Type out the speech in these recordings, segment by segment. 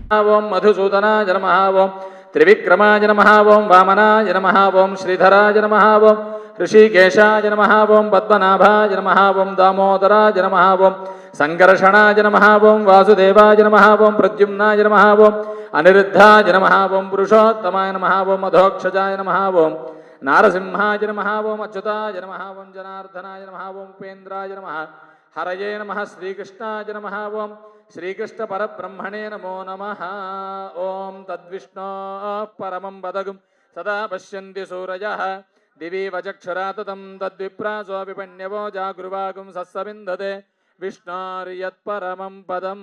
ఓం మధుసూదనాయ నమః ఓం త్రివిక్రమాయ నమః ఓం వామనాయ నమః ఓం శ్రీధరాయ నమః ఓం ఋషికేశాయ నమః ఓం పద్మనాభాయ నమః ఓం దామోదరాయ నమః ఓం సంకర్షణాయ నమః ఓం వాసుదేవాయ నమః ఓం ప్రద్యుమ్నాయ నమః ఓం అనిరుద్ధాయ నమః ఓం పురుషోత్తమాయ నమః ఓం మధోక్షజాయ నమః ఓం నారసింహాయ నమః ఓం అచ్యుతాయ నమః ఓం జనార్దనాయ నమః ఓం ఉపేంద్రాయ నమః హరయే నమః శ్రీకృష్ణాయ నమః ఓం శ్రీకృష్ణ పరబ్రహ్మణే నమో నమః ఓం తద్విష్ణోః పరమం పదగుం సదా పశ్యంతి సూరయః దివి వచక్షురాతతం తద్విప్రాసో విపణ్యవో జాగృవాగుం సస్సవిందతే విష్ణోర్యత్పరమం పదం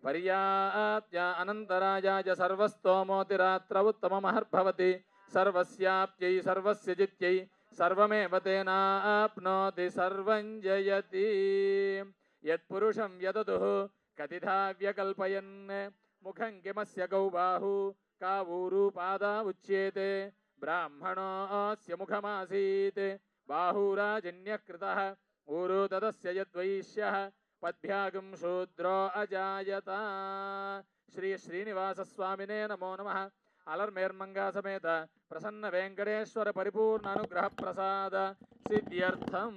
పర్యాప్య అనంతరాయాయ సర్వస్తోమోతిరాత్ర ఉత్తమమహర్భవతి సర్వస్యాప్యై సర్వస్య జిత్యై సర్వమేవ తేనాప్నోతి సర్వం జయతి యత్పురుషం యదదుః కతిధా వ్యకల్పయన్ ముఖం కిమస్య గౌ బాహు కావూరు పాదా ఉచ్యేతే బ్రాహ్మణోస్య ముఖమాసీత్ బాహురాజన్యకృతః ఊరు తదస్య యద్వైశ్యః పద్భ్యాగం శూద్రో అజాయత. శ్రీ శ్రీనివాసస్వామినే నమో నమః. అలర్మేర్మంగా సమేత ప్రసన్న వెంకటేశ్వర పరిపూర్ణ అనుగ్రహ ప్రసాద సిద్ధ్యర్థం.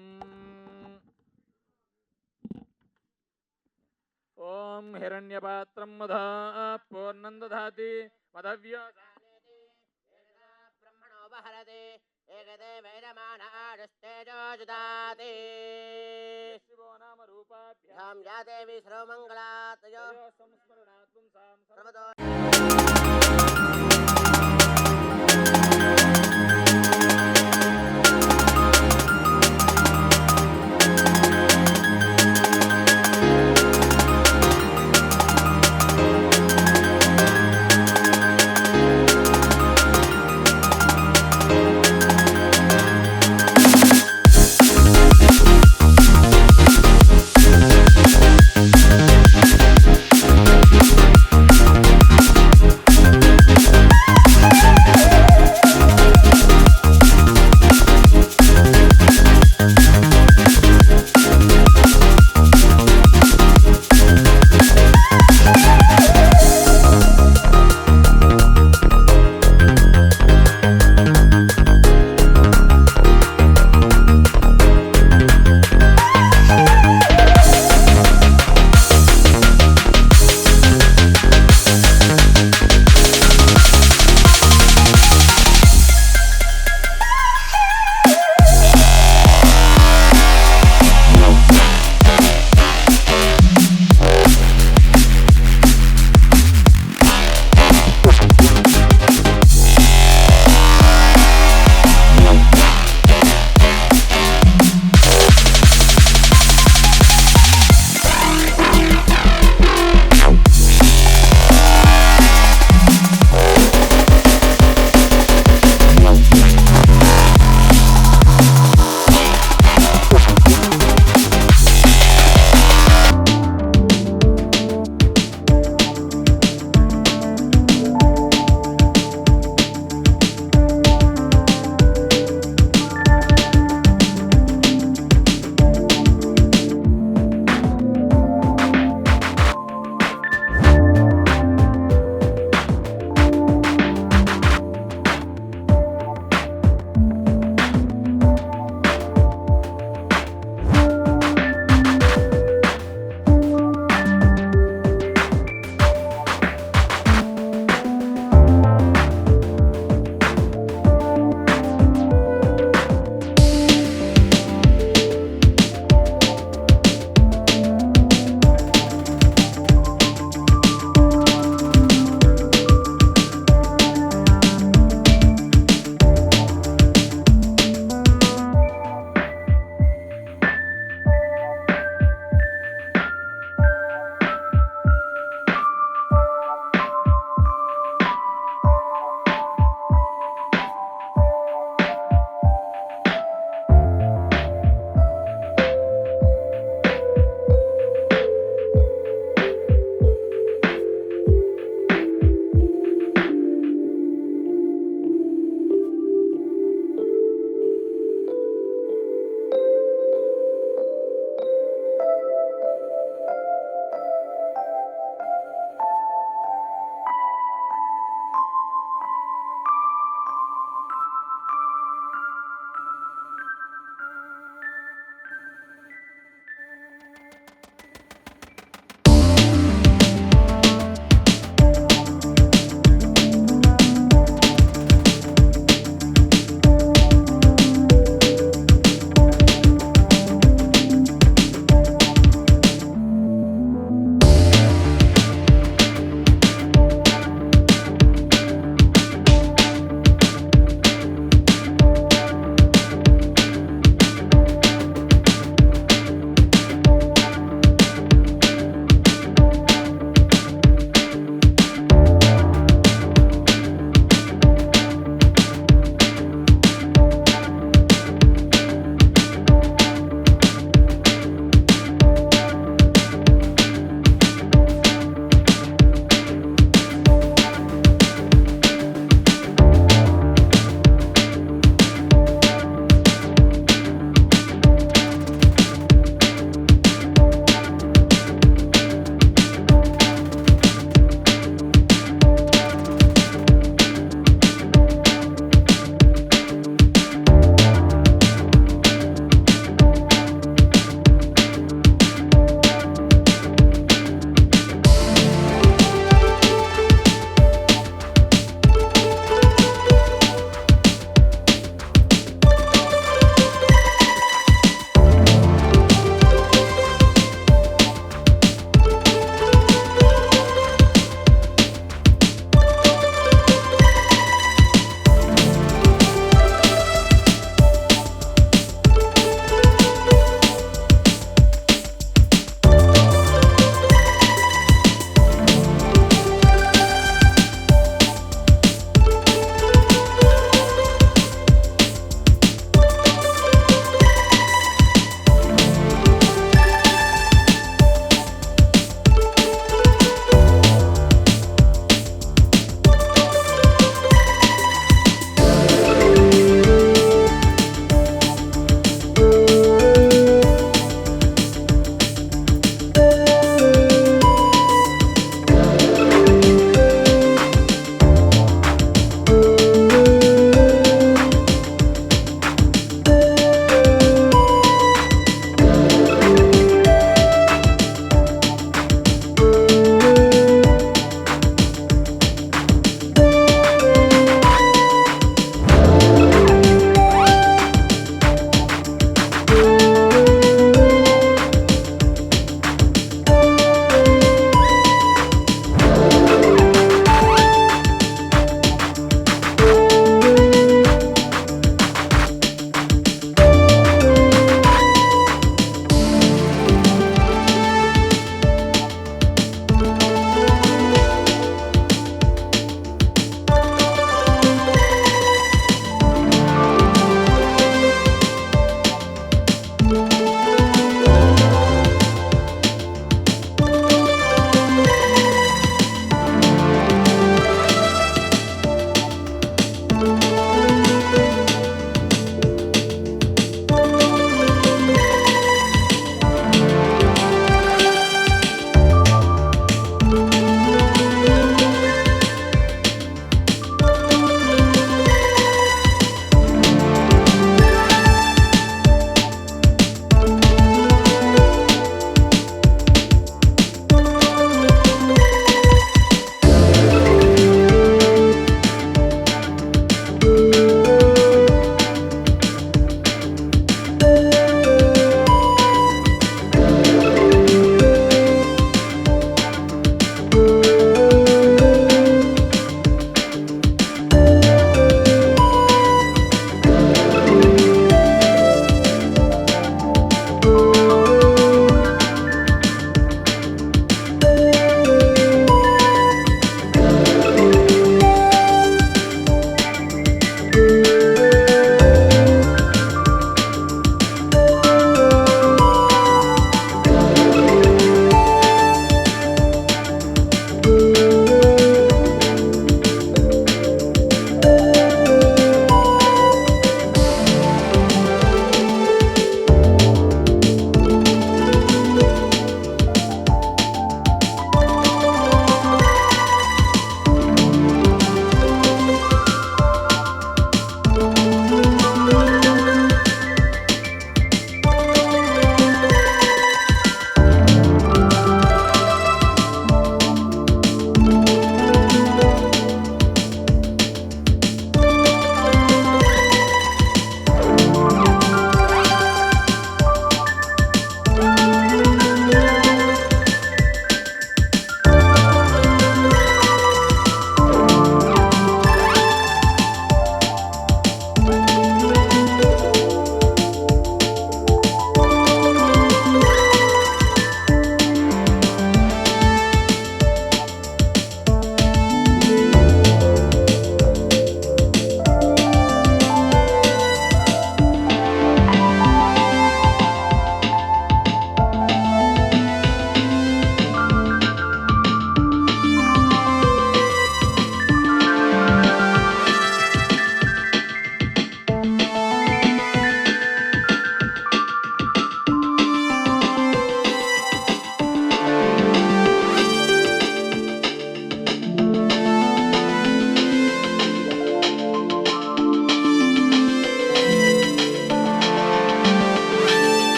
ఓం హిరణ్యపాత్రం మధా పూర్ణం దధాతి మదవ్య బ్రహ్మణోపహరతే ఏకదే వేదమానాడుస్తేజోజుదాతే శివో నామ రూపాభ్యాం యా దేవి సర్వమంగళాతయో సంస్మరణాత్మం సర్వదో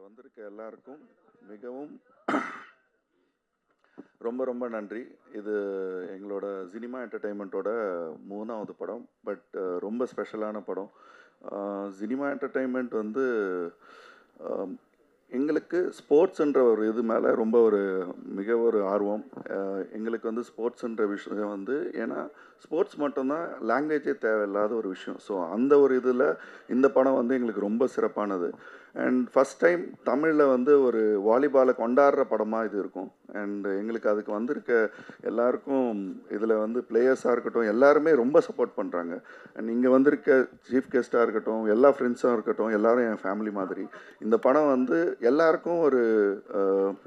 வந்திருக்க எல்லாருக்கும் மிகவும் ரொம்ப ரொம்ப நன்றி. இது எங்களோட சினிமா என்டர்டெயின்மெண்ட்டோட 3வது படம். பட் ரொம்ப ஸ்பெஷலான படம். சினிமா என்டர்டெயின்மெண்ட் வந்து எங்களுக்கு ஸ்போர்ட்ஸுன்ற ஒரு இது மேலே ரொம்ப மிக ஆர்வம். எங்களுக்கு வந்து ஸ்போர்ட்ஸுன்ற விஷயம் வந்து ஏன்னா ஸ்போர்ட்ஸ் மட்டும்தான் லாங்குவேஜே தேவையில்லாத ஒரு விஷயம். ஸோ அந்த ஒரு இதில் இந்த படம் வந்து எங்களுக்கு ரொம்ப சிறப்பானது. அண்ட் ஃபஸ்ட் டைம் தமிழில் வந்து ஒரு வாலிபாலை கொண்டாடுற படமாக இது இருக்கும். அண்ட் எங்களுக்கு அதுக்கு வந்திருக்க எல்லாருக்கும் இதில் வந்து பிளேயர்ஸாக இருக்கட்டும் எல்லாருமே ரொம்ப சப்போர்ட் பண்ணுறாங்க. அண்ட் இங்கே வந்திருக்க சீஃப் கெஸ்ட்டாக இருக்கட்டும் எல்லா ஃப்ரெண்ட்ஸாக இருக்கட்டும் எல்லோரும் என் ஃபேமிலி மாதிரி. இந்த படம் வந்து எல்லாருக்கும்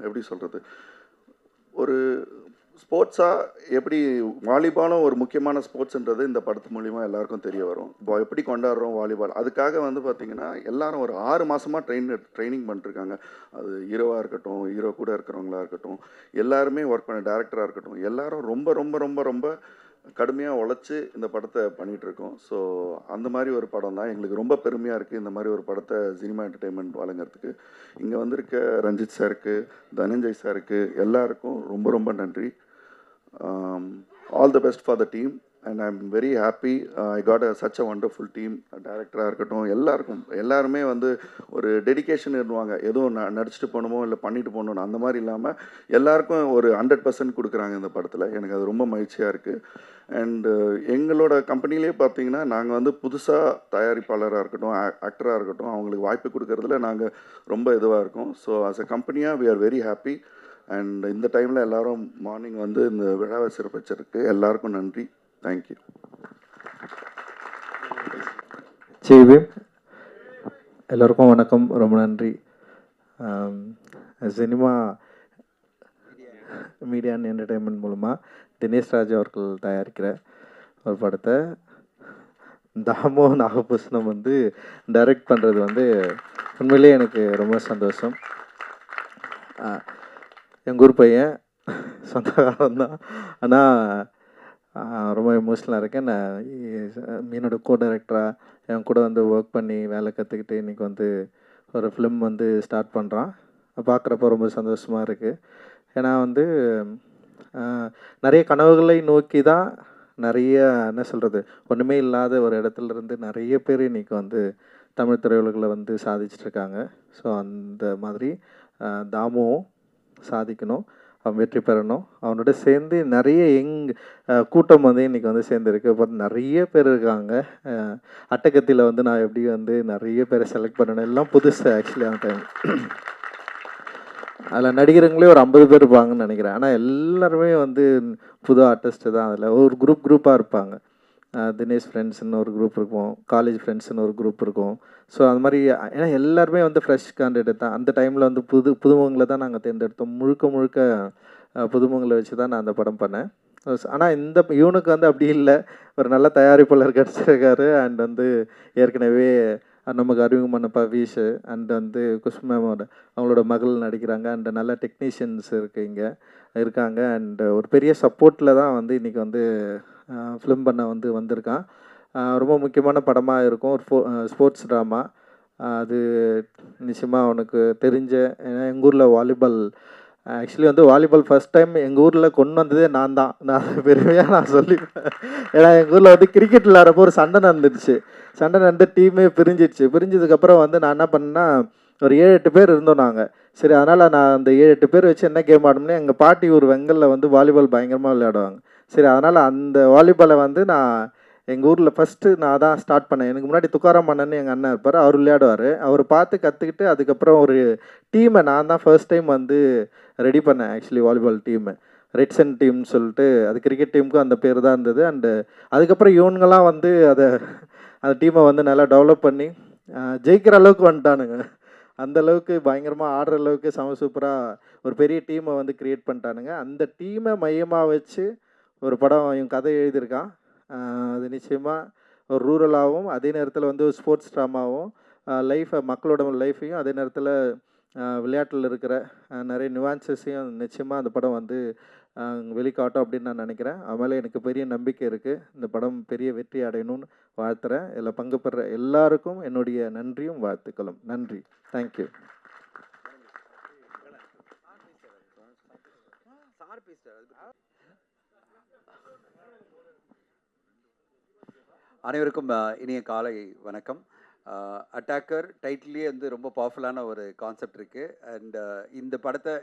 எப்படி சொல்கிறது, ஒரு ஸ்போர்ட்ஸாக எப்படி வாலிபாலும் ஒரு முக்கியமான ஸ்போர்ட்ஸுன்றது இந்த படத்து மூலிமா எல்லாருக்கும் தெரிய வரும். எப்படி கொண்டாடுறோம் வாலிபால், அதுக்காக வந்து பார்த்திங்கன்னா எல்லாரும் ஒரு 6 மாதமாக ட்ரைனிங் பண்ணிட்டுருக்காங்க. அது ஹீரோவாக இருக்கட்டும், ஹீரோ கூட இருக்கிறவங்களா இருக்கட்டும், எல்லாருமே ஒர்க் பண்ண டேரக்டராக இருக்கட்டும், எல்லாரும் ரொம்ப ரொம்ப ரொம்ப ரொம்ப கடுமையாக உழைச்சி இந்த படத்தை பண்ணிகிட்ருக்கோம். ஸோ அந்த மாதிரி ஒரு படம் தான் எங்களுக்கு ரொம்ப பெருமையாக இருக்குது. இந்த மாதிரி ஒரு படத்தை சினிமா என்டர்டெயின்மெண்ட் வழங்குறதுக்கு இங்கே வந்திருக்க ரஞ்சித் சாருக்கு, தனஞ்சய் சாருக்கு எல்லாருக்கும் ரொம்ப ரொம்ப நன்றி. All the best for the team and I'm very happy. I got such a wonderful team. டைரக்டராக இருக்கட்டும் எல்லாருமே வந்து ஒரு டெடிக்கேஷன் இருவாங்க. எதுவும் நடிச்சுட்டு போகணுமோ இல்லை பண்ணிட்டு போகணுன்னு அந்த மாதிரி இல்லாமல் எல்லாருக்கும் ஒரு 100% கொடுக்குறாங்க இந்த படத்தில். எனக்கு அது ரொம்ப மகிழ்ச்சியாக இருக்குது. அண்டு எங்களோட கம்பெனிலே பார்த்தீங்கன்னா நாங்கள் வந்து புதுசாக தயாரிப்பாளராக இருக்கட்டும் ஆக்டராக இருக்கட்டும் அவங்களுக்கு வாய்ப்பு கொடுக்கறதுல நாங்கள் ரொம்ப இதுவாக இருக்கோம். ஸோ ஆஸ் அ கம்பெனியாக we are very happy. And இந்த டைமில் எல்லோரும் மார்னிங் வந்து இந்த விழாவை சிறப்பிச்சிருக்கு. எல்லாருக்கும் நன்றி. தேங்க்யூ. எல்லோருக்கும் வணக்கம். ரொம்ப நன்றி. சினிமா மீடியா அண்ட் என்டர்டெயின்மெண்ட் மூலமாக தினேஷ் ராஜ் அவர்கள் தயாரிக்கிற ஒரு படத்தை தாமோ நாகபூஷணம் வந்து டைரக்ட் பண்ணுறது வந்து உண்மையிலே எனக்கு ரொம்ப சந்தோஷம். எங்கள் ஊர் பையன் சொந்தக்காரன் தான், ஆனால் ரொம்ப எமோஷ்னலாக இருக்கேன். நான் என்னோடய கோ டைரக்டராக என் கூட வந்து ஒர்க் பண்ணி வேலை கற்றுக்கிட்டு இன்றைக்கி வந்து ஒரு ஃபிலிம் வந்து ஸ்டார்ட் பண்ணுறான். பார்க்குறப்ப ரொம்ப சந்தோஷமாக இருக்குது. ஏன்னா வந்து நிறைய கனவுகளை நோக்கி தான் நிறைய என்ன சொல்கிறது ஒன்றுமே இல்லாத ஒரு இடத்துலேருந்து நிறைய பேர் இன்றைக்கி வந்து தமிழ் திரையுலகில் வந்து சாதிச்சிட்ருக்காங்க. ஸோ அந்த மாதிரி தாமுவும் சாதிக்கணும், அவன் வெற்றி பெறணும். அவனோட சேர்ந்து நிறைய கூட்டம் வந்து இன்றைக்கி வந்து சேர்ந்துருக்கு. பார்த்து நிறைய பேர் இருக்காங்க. அட்டகத்தியில் வந்து நான் எப்படி வந்து நிறைய பேரை செலக்ட் பண்ணணும் எல்லாம் புதுசு ஆக்சுவலி அந்த டைம். அதில் நடிகருங்களே ஒரு 50 பேர் இருப்பாங்கன்னு நினைக்கிறேன். ஆனால் எல்லாருமே வந்து புது ஆர்டிஸ்ட்டு தான். அதில் ஒரு குரூப்பாக இருப்பாங்க. தினேஷ் ஃப்ரெண்ட்ஸ்னு ஒரு குரூப் இருக்கும், காலேஜ் ஃப்ரெண்ட்ஸ்னு ஒரு குரூப் இருக்கும். ஸோ அது மாதிரி ஏன்னா எல்லாருமே வந்து ஃப்ரெஷ் கேண்டிடேட் தான். அந்த டைமில் வந்து புதுமுகங்களை தான் நாங்கள் தேர்ந்தெடுத்தோம். முழுக்க புதுமுகங்களை வச்சு தான் நான் அந்த படம் பண்ணேன். ஆனால் இவனுக்கு வந்து அப்படி இல்லை, ஒரு நல்ல தயாரிப்பாளர் கிடச்சிருக்காரு. அண்ட் வந்து ஏற்கனவே நமக்கு அறிமுகமான பவீஷ் அண்ட் வந்து குஷ்மேமோட அவங்களோட மகள் நடிக்கிறாங்க. அண்ட் நல்ல டெக்னீஷியன்ஸ் இங்கே இருக்காங்க. அண்ட் ஒரு பெரிய சப்போர்ட்டில் தான் வந்து இன்றைக்கி வந்து ஃபிலிம் பண்ண வந்திருக்கான். ரொம்ப முக்கியமான படமாக இருக்கும். ஒரு ஸ்போர்ட்ஸ் ட்ராமா. அது நிச்சயமாக அவனுக்கு தெரிஞ்ச, ஏன்னா எங்கள் ஊரில் வாலிபால் ஆக்சுவலி வந்து வாலிபால் ஃபஸ்ட் டைம் எங்கள் ஊரில் கொண்டு வந்ததே நான் தான். நான் பெருமையாக நான் சொல்லிப்பேன். ஏன்னா எங்கள் ஊரில் வந்து கிரிக்கெட் விளையாடுறப்போ ஒரு சண்டை நடந்துடுச்சு. சண்டை நடந்து டீமே பிரிஞ்சதுக்கப்புறம் வந்து நான் என்ன பண்ணேன்னா ஒரு 7-8 பேர் இருந்தோம் நாங்கள். சரி, அதனால் நான் அந்த 7-8 பேர் வச்சு என்ன கேம் ஆடணும்னா எங்கள் பாட்டி ஒரு வெங்கலில் வந்து வாலிபால் பயங்கரமாக விளையாடுவாங்க. சரி, அதனால் அந்த வாலிபாலை வந்து நான் எங்கள் ஊரில் ஃபஸ்ட்டு நான் தான் ஸ்டார்ட் பண்ணேன். எனக்கு முன்னாடி துக்காராம் அண்ணன்னு எங்கள் அண்ணன் இருப்பார், அவர் விளையாடுவார். அவர் பார்த்து கற்றுக்கிட்டு அதுக்கப்புறம் ஒரு டீமை நான் தான் ஃபர்ஸ்ட் டைம் வந்து ரெடி பண்ணேன். ஆக்சுவலி வாலிபால் டீமு ரெட்சன் டீம்னு சொல்லிட்டு, அது கிரிக்கெட் டீமுக்கும் அந்த பேர் தான் இருந்தது. அண்டு அதுக்கப்புறம் இவனுங்கெல்லாம் வந்து அந்த டீமை வந்து நல்லா டெவலப் பண்ணி ஜெயிக்கிற அளவுக்கு வந்துட்டானுங்க. அந்தளவுக்கு பயங்கரமாக ஆடுற அளவுக்கு சூப்பராக ஒரு பெரிய டீமை வந்து க்ரியேட் பண்ணிட்டானுங்க. அந்த டீமை மையமாக வச்சு ஒரு படம் இவன் கதை எழுதியிருக்கான். அது நிச்சயமாக ஒரு ரூரலாகவும் அதே நேரத்தில் வந்து ஸ்போர்ட்ஸ் ட்ராமாவும் மக்களோட லைஃப்பையும் அதே நேரத்தில் விளையாட்டில் இருக்கிற நிறைய நியூவான்சஸையும் நிச்சயமாக அந்த படம் வந்து வெளிக்காட்டும் அப்படின்னு நான் நினைக்கிறேன். அதனால் எனக்கு பெரிய நம்பிக்கை இருக்குது. இந்த படம் பெரிய வெற்றி அடையணும்னு வாழ்த்துறேன். இதில் பங்கு பெற எல்லாருக்கும் என்னுடைய நன்றியும் வாழ்த்துக்களும். நன்றி. தேங்க்யூ. அனைவருக்கும் இனிய காலை வணக்கம். அட்டாக்கர் டைட்டிலே வந்து ரொம்ப பவர்ஃபுல்லான ஒரு கான்செப்ட் இருக்குது. அண்ட் இந்த படத்தை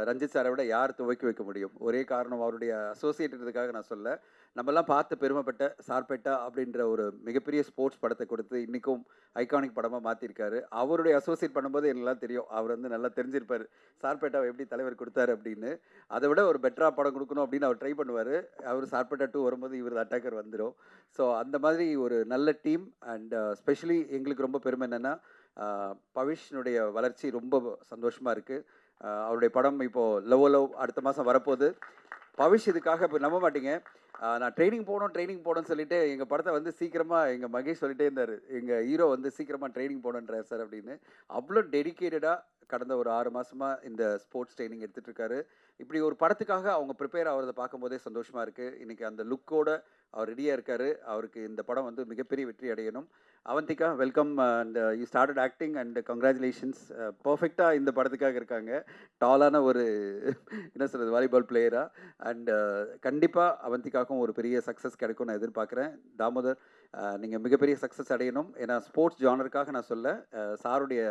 ரஞ்சித் சாரை விட யார் துவக்கி வைக்க முடியும்? ஒரே காரணம் அவருடைய அசோசியேட்டதுக்காக நான் சொல்ல, நம்மலாம் பார்த்து பெருமைப்பட்ட சார்பேட்டா அப்படின்ற ஒரு மிகப்பெரிய ஸ்போர்ட்ஸ் படத்தை கொடுத்து இன்றைக்கும் ஐகானிக் படமாக மாற்றிருக்காரு. அவருடைய அசோசியேட் பண்ணும்போது எல்லாம் தெரியும், அவர் வந்து நல்லா தெரிஞ்சிருப்பார் சார்பேட்டாவை எப்படி தலைவர் கொடுத்தாரு அப்படின்னு. அதை விட ஒரு பெட்டராக படம் கொடுக்கணும் அப்படின்னு அவர் ட்ரை பண்ணுவார். அவர் சார்பேட்டா 2 வரும்போது இவர் அட்டாக்கர் வந்துடும். ஸோ அந்த மாதிரி ஒரு நல்ல டீம். அண்ட் ஸ்பெஷலி எங்களுக்கு ரொம்ப பெருமை என்னென்னா, பவிஷ்னுடைய வளர்ச்சி ரொம்ப சந்தோஷமாக இருக்குது. அவருடைய படம் இப்போது லவ் அடுத்த மாதம் வரப்போகுது. பவிஷ் இதுக்காக இப்போ நம்ப மாட்டீங்க, நான் ட்ரைனிங் போகணும்னு சொல்லிட்டு எங்கள் படத்தை வந்து சீக்கிரமாக எங்கள் மகேஷ் சொல்லிட்டே இருந்தார், எங்கள் ஹீரோ வந்து சீக்கிரமாக ட்ரைனிங் போகணுன்றார் சார் அப்படின்னு. அவ்வளோ டெடிக்கேட்டடாக கடந்த ஒரு 6 மாதமாக இந்த ஸ்போர்ட்ஸ் ட்ரைனிங் எடுத்துகிட்டு இருக்காரு. இப்படி ஒரு படத்துக்காக அவங்க ப்ரிப்பேர் ஆகிறத பார்க்கும்போதே சந்தோஷமாக இருக்குது. இன்றைக்கி அந்த லுக்கோட அவர் ரெடியாக இருக்கார். அவருக்கு இந்த படம் வந்து மிகப்பெரிய வெற்றி அடையணும். Avantika, welcome. And you started acting and congratulations. பர்ஃபெக்டாக இந்த படத்துக்காக இருக்காங்க. டாலான ஒரு என்ன சொல்கிறது, வாலிபால் பிளேயராக. அண்ட் கண்டிப்பாக அவந்திகாவுக்கும் ஒரு பெரிய சக்ஸஸ் கிடைக்கும் நான் எதிர்பார்க்குறேன். தாமோதர், நீங்கள் மிகப்பெரிய சக்ஸஸ் அடையணும். ஏன்னா ஸ்போர்ட்ஸ் ஜானருக்காக நான் சொல்ல, சாருடைய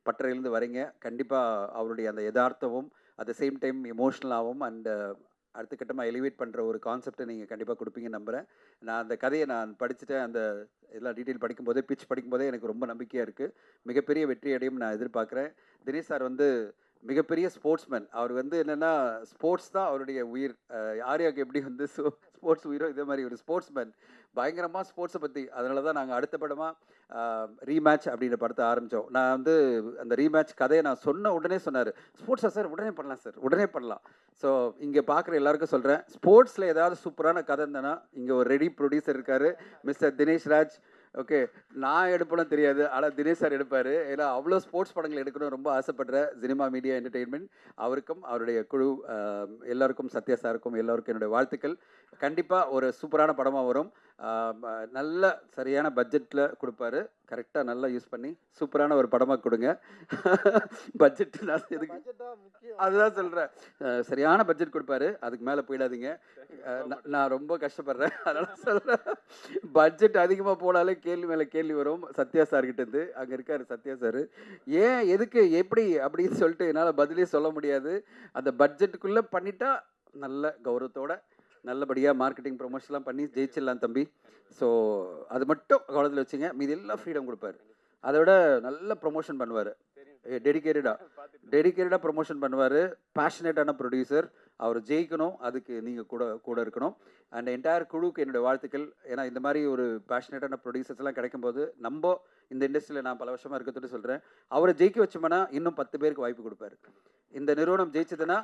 பட்டறையிலேருந்து வரீங்க. கண்டிப்பாக அவருடைய அந்த யதார்த்தமும் அட் த சேம் டைம் எமோஷ்னலாகவும் அண்ட் அடுத்த கட்டமாக எலிவேட் பண்ணுற ஒரு கான்செப்டை நீங்கள் கண்டிப்பாக கொடுப்பீங்கன்னு நம்புகிறேன். நான் அந்த கதையை நான் படிச்சுட்டேன். அந்த எல்லாம் டீட்டெயில் படிக்கும்போதே, பிச் படிக்கும்போதே எனக்கு ரொம்ப நம்பிக்கையாக இருக்குது. மிகப்பெரிய வெற்றி அடையும் நான் எதிர்பார்க்குறேன். தினேஷ் சார் வந்து மிகப்பெரிய ஸ்போர்ட்ஸ்மேன். அவர் வந்து என்னென்னா, ஸ்போர்ட்ஸ் தான் அவருடைய உயிர். ஆர்யாவுக்கு எப்படி வந்து ஸ்போர்ட்ஸ் உயிரோ, இதே மாதிரி ஒரு ஸ்போர்ட்ஸ்மேன். பயங்கரமாக ஸ்போர்ட்ஸை பற்றி. அதனால தான் நாங்கள் அடுத்த படமாக ரீமேட்ச் அப்படின்ற படத்தை ஆரம்பித்தோம். நான் வந்து அந்த ரீமேட்ச் கதையை நான் சொன்ன உடனே சொன்னார், ஸ்போர்ட்ஸா சார், உடனே பண்ணலாம் சார், உடனே பண்ணலாம். ஸோ இங்கே பார்க்குற எல்லாருக்கும் சொல்கிறேன், ஸ்போர்ட்ஸில் ஏதாவது சூப்பரான கதை இருந்தேன்னா இங்கே ஒரு ரெடி ப்ரொடியூசர் இருக்கார், மிஸ்டர் தினேஷ் ராஜ். ஓகே, நான் எடுப்பேன்னு தெரியாது, ஆனால் தினேஷ் சார் எடுப்பார். ஏன்னா அவ்வளோ ஸ்போர்ட்ஸ் படங்கள் எடுக்கணும் ரொம்ப ஆசைப்படுற சினிமா மீடியா என்டர்டெயின்மெண்ட். அவருக்கும் அவருடைய குழு எல்லாருக்கும், சத்யா சாருக்கும் எல்லாருக்கும் என்னுடைய வாழ்த்துக்கள். கண்டிப்பாக ஒரு சூப்பரான படமாக வரும். நல்ல சரியான பட்ஜெட்டில் கொடுப்பாரு. கரெக்டாக நல்லா யூஸ் பண்ணி சூப்பரான ஒரு படமாக கொடுங்க. பட்ஜெட் நான் எதுக்கு, அதுதான் சொல்கிறேன், சரியான பட்ஜெட் கொடுப்பாரு. அதுக்கு மேலே போயிடாதீங்க. நான் ரொம்ப கஷ்டப்படுறேன், அதனால் சொல்கிறேன். பட்ஜெட் அதிகமாக போனாலே கேள்வி மேலே கேள்வி வரும் சத்யா சார்கிட்டேருந்து. அங்கே இருக்கார் சத்யா சார், ஏன் எதுக்கு எப்படி அப்படின்னு சொல்லிட்டு என்னால் பதிலே சொல்ல முடியாது. அந்த பட்ஜெட்டுக்குள்ளே பண்ணிட்டா நல்ல கௌரவத்தோட நல்லபடியாக மார்க்கெட்டிங் ப்ரொமோஷன்லாம் பண்ணி ஜெயிச்சிடலாம் தம்பி. ஸோ அது மட்டும் கவனத்தில் வச்சுங்க. மீது எல்லாம் ஃப்ரீடம் கொடுப்பாரு. அதை விட நல்ல ப்ரொமோஷன் பண்ணுவார். டெடிக்கேட்டடாக ப்ரொமோஷன் பண்ணுவார். பேஷனேட்டான ப்ரொடியூசர். அவர் ஜெயிக்கணும், அதுக்கு நீங்கள் கூட இருக்கணும். அண்ட் என்டையர் குழுவுக்கு என்னுடைய வாழ்த்துக்கள். ஏன்னா இந்த மாதிரி ஒரு பேஷனேட்டான ப்ரொடியூசர்ஸ்லாம் கிடைக்கும்போது, நம்ம இந்த இண்டஸ்ட்ரியில் நான் பல வருஷமாக இருக்கிறது சொல்கிறேன், அவரை ஜெயிக்க வச்சோம்னா இன்னும் 10 பேருக்கு வாய்ப்பு கொடுப்பாரு. இந்த நிறுவனம் ஜெயிச்சதுன்னா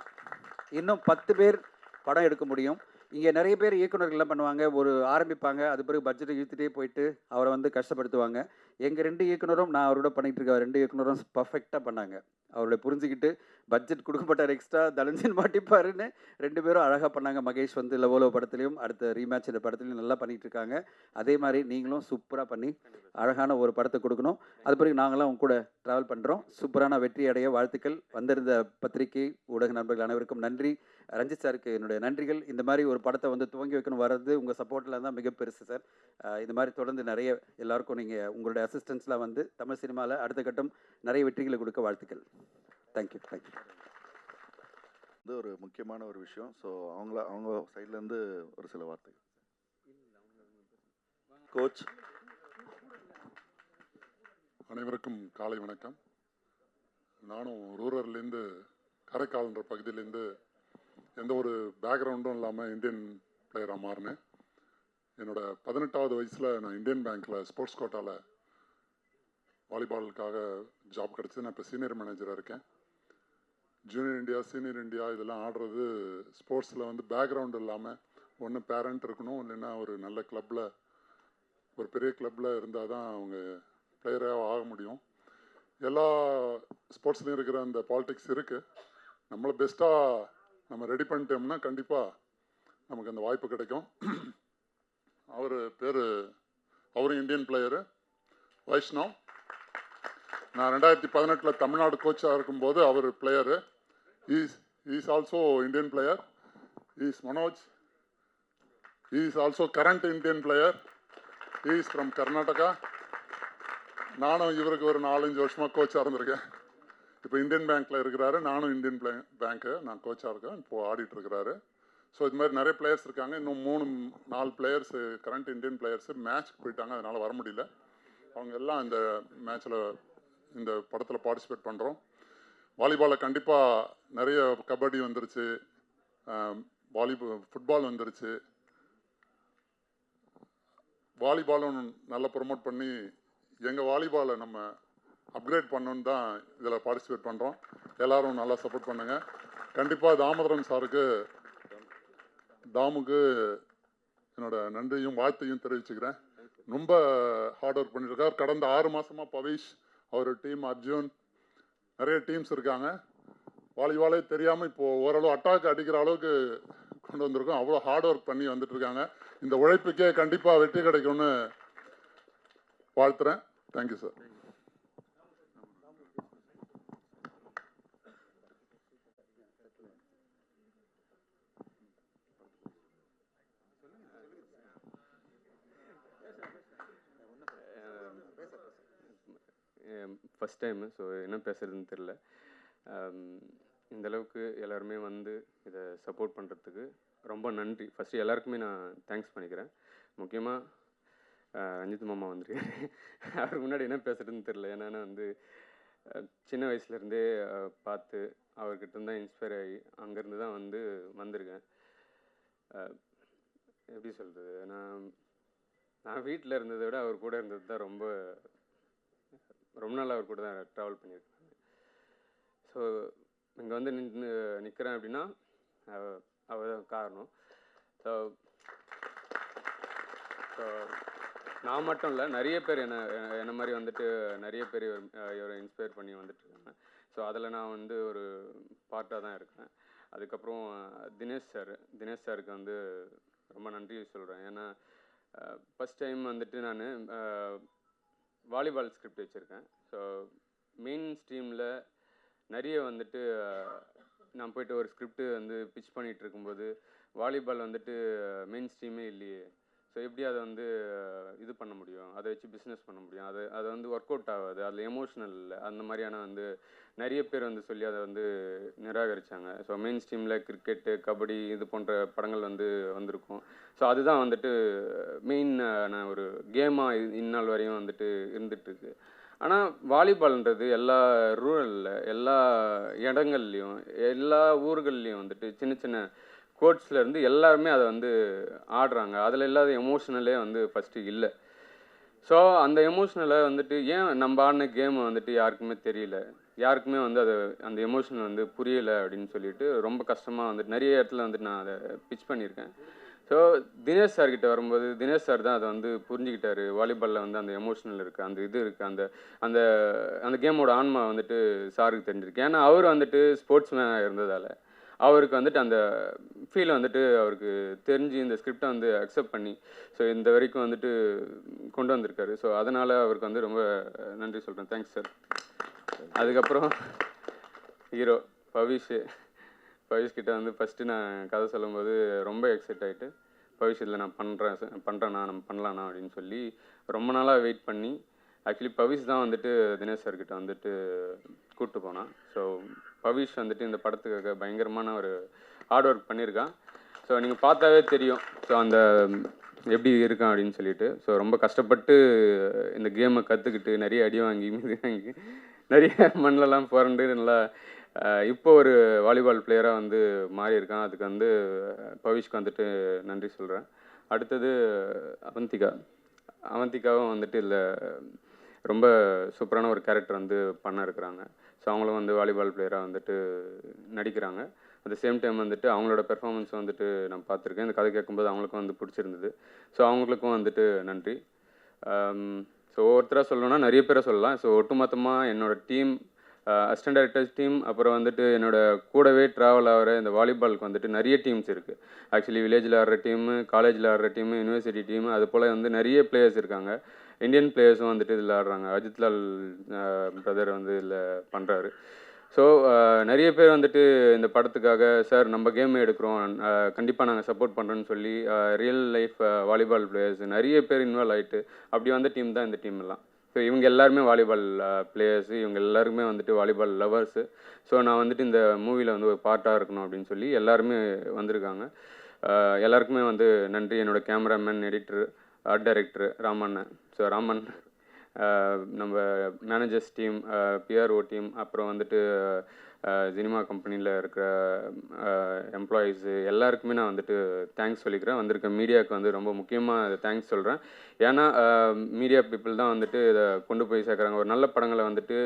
இன்னும் 10 பேர் படம் எடுக்க முடியும். இங்கே நிறைய பேர் இயக்குநர்கள்லாம் பண்ணுவாங்க, ஒரு ஆரம்பிப்பாங்க, அது பிறகு பட்ஜெட்டை இழுத்துட்டே போயிட்டு அவரை வந்து கஷ்டப்படுத்துவாங்க. எங்கள் 2 இயக்குனரும், நான் அவரோட பண்ணிகிட்டு இருக்க 2 இயக்குனரும் பர்ஃபெக்டாக பண்ணாங்க. அவருடைய புரிஞ்சுக்கிட்டு பட்ஜெட் கொடுக்க மாட்டார், எக்ஸ்ட்ரா தனஞ்சன் மாட்டிப்பாருன்னு 2 பேரும் அழகாக பண்ணாங்க. மகேஷ் வந்து லவ் படத்துலையும் அடுத்த ரீமேட்ச் இந்த படத்துலையும் நல்லா பண்ணிகிட்டு இருக்காங்க. அதே மாதிரி நீங்களும் சூப்பராக பண்ணி அழகான ஒரு படத்தை கொடுக்கணும். அது பிறகு நாங்களாம் உங்க கூட ட்ராவல் பண்ணுறோம். சூப்பரான வெற்றி அடைய வாழ்த்துக்கள். வந்திருந்த பத்திரிகை ஊடக நண்பர்கள் அனைவருக்கும் நன்றி. ரஞ்சித் சாருக்கு என்னுடைய நன்றிகள். இந்த மாதிரி ஒரு படத்தை வந்து துவங்கி வைக்கணும் வர்றது உங்கள் சப்போர்ட்டில் தான் மிக பெருசு சார். இந்த மாதிரி தொடர்ந்து நிறைய எல்லாருக்கும் நீங்கள் உங்களுடைய அசிஸ்டன்ஸ்லாம் வந்து தமிழ் சினிமாவில் அடுத்த கட்டம் நிறைய வெற்றிகளை கொடுக்க வாழ்த்துக்கள். தேங்க்யூ. இது ஒரு முக்கியமான ஒரு விஷயம். ஸோ அவங்க சைட்லேருந்து ஒரு சில வார்த்தைகள். கோச். அனைவருக்கும் காலை வணக்கம். நானும் ரூரல்லேருந்து, காரைக்கால்ன்ற பகுதியிலேருந்து எந்த ஒரு பேக்ரவுண்டும் இல்லாமல் இந்தியன் பிளேயராக மாறினேன். என்னோடய 18வது வயசில் நான் இந்தியன் பேங்க்கில் ஸ்போர்ட்ஸ் கோட்டாவில் வாலிபாலுக்காக ஜாப் கிடச்சி நான் இப்போ சீனியர் மேனேஜராக இருக்கேன். ஜூனியர் இந்தியா, சீனியர் இந்தியா இதெல்லாம் ஆடுறது ஸ்போர்ட்ஸில் வந்து பேக்ரவுண்ட் இல்லாமல் ஒன்று பேரண்ட் இருக்கணும், இல்லைன்னா ஒரு நல்ல கிளப்பில், ஒரு பெரிய கிளப்பில் இருந்தால் தான் அவங்க பிளேயராக ஆக முடியும். எல்லா ஸ்போர்ட்ஸ்லேயும் இருக்கிற அந்த பாலிடிக்ஸ் இருக்குது. நம்மளை பெஸ்ட்டாக நம்ம ரெடி பண்ணிட்டோம்னா கண்டிப்பாக நமக்கு அந்த வாய்ப்பு கிடைக்கும். அவரும் இந்தியன் பிளேயரு வைஷ்ணவ். நான் 2018 தமிழ்நாடு கோச்சாக இருக்கும்போது அவர் player. Is also Indian player. Is Manoj. Is also current Indian player. Is from Karnataka. நானும் இவருக்கு ஒரு 4-5 வருஷமாக கோச்சாக இருந்திருக்கேன். இப்போ இந்தியன் பேங்க்கில் இருக்கிறாரு, நானும் இந்தியன் பேங்க்கு நான் கோச்சாக இருக்கேன், இப்போது ஆடிட்டு இருக்கிறாரு. ஸோ இது மாதிரி நிறைய பிளேயர்ஸ் இருக்காங்க. இன்னும் 3-4 பிளேயர்ஸு கரண்ட் இந்தியன் பிளேயர்ஸு மேட்ச்க்கு போயிட்டாங்க, அதனால் வர முடியல. அவங்க எல்லாம் இந்த மேட்ச்சில் இந்த படத்தில் பார்ட்டிசிபேட் பண்ணுறோம். வாலிபாலில் கண்டிப்பாக நிறைய கபடி வந்துருச்சு, ஃபுட்பால் வந்துருச்சு. வாலிபாலும் நல்லா ப்ரொமோட் பண்ணி எங்கள் வாலிபாலை நம்ம அப்கிரேட் பண்ணணுன்னு தான் இதில் பார்ட்டிசிபேட் பண்ணுறோம். எல்லோரும் நல்லா சப்போர்ட் பண்ணுங்கள். கண்டிப்பாக தாமோதரன் சாருக்கு, தாமுக்கு என்னோட நன்றியும் வாழ்த்தையும் தெரிவிச்சுக்கிறேன். ரொம்ப ஹார்ட் ஒர்க் பண்ணியிருக்கார். கடந்த 6 மாதமாக பவிஷ், அவர் டீம், அர்ஜுன், நிறைய டீம்ஸ் இருக்காங்க. வாலிபாலே தெரியாமல் இப்போது ஓரளவு அட்டாக் அடிக்கிற அளவுக்கு கொண்டு வந்திருக்கோம். அவ்வளோ ஹார்ட் ஒர்க் பண்ணி வந்துட்டுருக்காங்க. இந்த உழைப்புக்கே கண்டிப்பாக வெற்றி கிடைக்கும்னு வாழ்த்துறேன். Thank you sir. First time, so என்ன பேசுகிறதுன்னு தெரில. இந்தளவுக்கு எல்லாருமே வந்து இதை சப்போர்ட் பண்ணுறதுக்கு ரொம்ப நன்றி. ஃபஸ்ட்டு எல்லாருக்குமே நான் தேங்க்ஸ் பண்ணிக்கிறேன். முக்கியமாக ரஞ்சித் மாமா வந்திருக்காரு. அவருக்கு முன்னாடி என்ன பேசுகிறதுன்னு தெரில. ஏன்னா வந்து சின்ன வயசுலேருந்தே பார்த்து அவர்கிட்ட தான் இன்ஸ்பயர் ஆகி அங்கேருந்து தான் வந்து வந்திருக்கேன். எப்படி சொல்கிறது, நான் வீட்டில் இருந்ததை விட அவர் கூட இருந்தது தான் ரொம்ப நாள் அவர் கூட தான் ட்ராவல் பண்ணியிருக்கேன். ஸோ இங்கே வந்து நிற்கிறேன் அப்படின்னா அவர் தான் காரணம். ஸோ நான் மட்டும் இல்லை, நிறைய பேர் என்ன மாதிரி வந்துட்டு நிறைய பேர் இவரை இன்ஸ்பயர் பண்ணி வந்துட்டுருக்காங்க. ஸோ அதில் நான் வந்து ஒரு பார்ட்டாக தான் இருக்கேன். அதுக்கப்புறம் தினேஷ் சாருக்கு வந்து ரொம்ப நன்றி சொல்கிறேன். ஏன்னா ஃபஸ்ட் டைம் வந்துட்டு நான் வாலிபால் ஸ்கிரிப்ட் வச்சுருக்கேன். ஸோ மெயின் ஸ்ட்ரீமில் நிறைய வந்துட்டு நான் போய்ட்டு ஒரு ஸ்கிரிப்டு வந்து பிச் பண்ணிகிட்டு இருக்கும்போது வாலிபால் வந்துட்டு மெயின் ஸ்ட்ரீமே இல்லையே, ஸோ எப்படி அதை வந்து இது பண்ண முடியும், அதை வச்சு பிஸ்னஸ் பண்ண முடியும், அதை வந்து ஒர்க் அவுட் ஆகாது, அதில் எமோஷ்னல் இல்லை, அந்த மாதிரியான வந்து நிறைய பேர் வந்து சொல்லி அதை வந்து நிராகரித்தாங்க. ஸோ மெயின் ஸ்ட்ரீமில் கிரிக்கெட்டு, கபடி இது போன்ற படங்கள் வந்து வந்திருக்கும். ஸோ அதுதான் வந்துட்டு மெயினான ஒரு கேமாக இந்நாள் வரையும் வந்துட்டு இருந்துகிட்ருக்கு. ஆனால் வாலிபால்ன்றது எல்லா ரூரலில், எல்லா இடங்கள்லையும், எல்லா ஊர்கள்லேயும் வந்துட்டு சின்ன சின்ன கோட்ஸ்லேருந்து எல்லாருமே அதை வந்து ஆடுறாங்க. அதில் இல்லாத எமோஷ்னலே வந்து ஃபஸ்ட்டு இல்லை. ஸோ அந்த எமோஷ்னலை வந்துட்டு ஏன் நம்ம ஆடின கேமை வந்துட்டு யாருக்குமே தெரியல, யாருக்குமே வந்து அந்த எமோஷனல் வந்து புரியலை அப்படின்னு சொல்லிட்டு ரொம்ப கஷ்டமாக வந்துட்டு நிறைய இடத்துல வந்துட்டு நான் அதை பிச் பண்ணியிருக்கேன். ஸோ தினேஷ் சார்கிட்ட வரும்போது தினேஷ் சார் தான் அதை வந்து புரிஞ்சுக்கிட்டாரு. வாலிபாலில் வந்து அந்த எமோஷ்னல் இருக்குது, அந்த இது இருக்குது, அந்த அந்த கேமோட ஆன்மா வந்துட்டு சாருக்கு தெரிஞ்சிருக்கு. ஏன்னா அவர் வந்துட்டு ஸ்போர்ட்ஸ் மேனாக இருந்ததால் அவருக்கு வந்துட்டு அந்த ஃபீல் வந்துட்டு அவருக்கு தெரிஞ்சு இந்த ஸ்கிரிப்டை வந்து அக்செப்ட் பண்ணி ஸோ இந்த வரைக்கும் வந்துட்டு கொண்டு வந்திருக்காரு. ஸோ அதனால் அவருக்கு வந்து ரொம்ப நன்றி சொல்கிறேன். Thanks sir. அதுக்கப்புறம் ஹீரோ பவிஷ் கிட்ட வந்து ஃபஸ்ட்டு நான் கதை சொல்லும்போது ரொம்ப எக்ஸைட் ஆகிட்டு, பவிஷ் இதில் நான் பண்ணுறேண்ணா, நம்ம பண்ணலாண்ணா அப்படின்னு சொல்லி ரொம்ப நாளாக வெயிட் பண்ணி, ஆக்சுவலி பவிஷ் தான் வந்துட்டு தினேஷ் சார்கிட்ட வந்துட்டு கூப்பிட்டு போனான். ஸோ பவிஷ் வந்துட்டு இந்த படத்துக்காக பயங்கரமான ஒரு ஹார்ட் ஒர்க் பண்ணியிருக்கான். ஸோ நீங்கள் பார்த்தாவே தெரியும் ஸோ அந்த எப்படி இருக்கான் அப்படின்னு சொல்லிட்டு. ஸோ ரொம்ப கஷ்டப்பட்டு இந்த கேமை கற்றுக்கிட்டு நிறைய அடி வாங்கி நிறைய மண்ணிலலாம் புரண்டு நல்லா இப்போ ஒரு வாலிபால் பிளேயராக வந்து மாறி இருக்கான். அதுக்கு வந்து பவிஷ்க்கு வந்துட்டு நன்றி சொல்கிறேன். அடுத்தது அவந்திகாவும் வந்துட்டு இதில் ரொம்ப சூப்பரான ஒரு கேரக்டர் வந்து பண்ண இருக்கிறாங்க. ஸோ அவங்களும் வந்து வாலிபால் பிளேயராக வந்துட்டு நடிக்கிறாங்க. அட் த சேம் டைம் வந்துட்டு அவங்களோட பெர்ஃபார்மன்ஸ் வந்துட்டு நான் பார்த்துருக்கேன். இந்த கதை கேட்கும்போது அவங்களுக்கும் வந்து பிடிச்சிருந்தது. ஸோ அவங்களுக்கும் வந்துட்டு நன்றி. ஸோ ஒவ்வொருத்தராக சொல்லணும்னா நிறைய பேரை சொல்லலாம். ஸோ ஒட்டுமொத்தமாக என்னோடய டீம், அசிஸ்டன்ட் டைரக்டர்ஸ் டீம், அப்புறம் வந்துட்டு என்னோடய கூடவே ட்ராவல் ஆகிற இந்த வாலிபாலுக்கு வந்துட்டு நிறைய டீம்ஸ் இருக்குது. ஆக்சுவலி வில்லேஜில் ஆடுற டீமு, காலேஜில் ஆடுற டீமு, யூனிவர்சிட்டி டீமு, அது போல் வந்து நிறைய பிளேயர்ஸ் இருக்காங்க. இந்தியன் பிளேயர்ஸும் வந்துட்டு இதில் ஆடுறாங்க. அஜித்லால் பிரதர் வந்து இதில் பண்ணுறாரு. ஸோ நிறைய பேர் வந்துட்டு இந்த படத்துக்காக சார் நம்ம கேம் எடுக்கிறோம், கண்டிப்பாக நாங்கள் சப்போர்ட் பண்ணுறோன்னு சொல்லி ரியல் லைஃப் வாலிபால் பிளேயர்ஸ் நிறைய பேர் இன்வால்வ் ஆகிட்டு அப்படி வந்த டீம் தான் இந்த டீம் எல்லாம். ஸோ இவங்க எல்லாருமே வாலிபால் பிளேயர்ஸு, இவங்க எல்லாருமே வந்துட்டு வாலிபால் லவர்ஸு. ஸோ நான் வந்துட்டு இந்த மூவியில் வந்து ஒரு பார்ட்டாக இருக்கணும் அப்படின்னு சொல்லி எல்லாருமே வந்திருக்காங்க. எல்லாருக்குமே வந்து நன்றி. என்னோடய cameraman, editor, art director Ramannan. So Raman, நம்ம மேனேஜர்ஸ் டீம், பிஆர்ஓ டீம், அப்புறம் வந்துட்டு சினிமா கம்பெனியில் இருக்கிற எம்ப்ளாயீஸு எல்லாருக்குமே நான் வந்துட்டு தேங்க்ஸ் சொல்லிக்கிறேன். வந்திருக்க மீடியாவுக்கு வந்து ரொம்ப முக்கியமாக தேங்க்ஸ் சொல்கிறேன். ஏன்னா மீடியா பீப்புள் தான் வந்துட்டு இதை கொண்டு போய் சேர்க்குறாங்க. ஒரு நல்ல படங்களை வந்துட்டு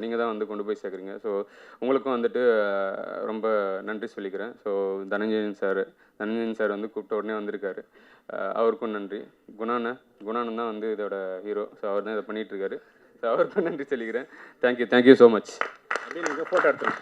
நீங்கள் தான் வந்து கொண்டு போய் சேர்க்குறீங்க. ஸோ உங்களுக்கும் வந்துட்டு ரொம்ப நன்றி சொல்லிக்கிறேன். ஸோ தனஞ்சயன் சார் வந்து கூப்பிட்ட உடனே வந்திருக்காரு, அவருக்கும் நன்றி. குணானன் தான் வந்து இதோட ஹீரோ. ஸோ அவர் தான் இதை பண்ணிகிட்ருக்காரு. ஸோ அவருக்கும் நன்றி சொல்லிக்கிறேன். Thank you so much. ஃபோட்டோ எடுத்துருங்க.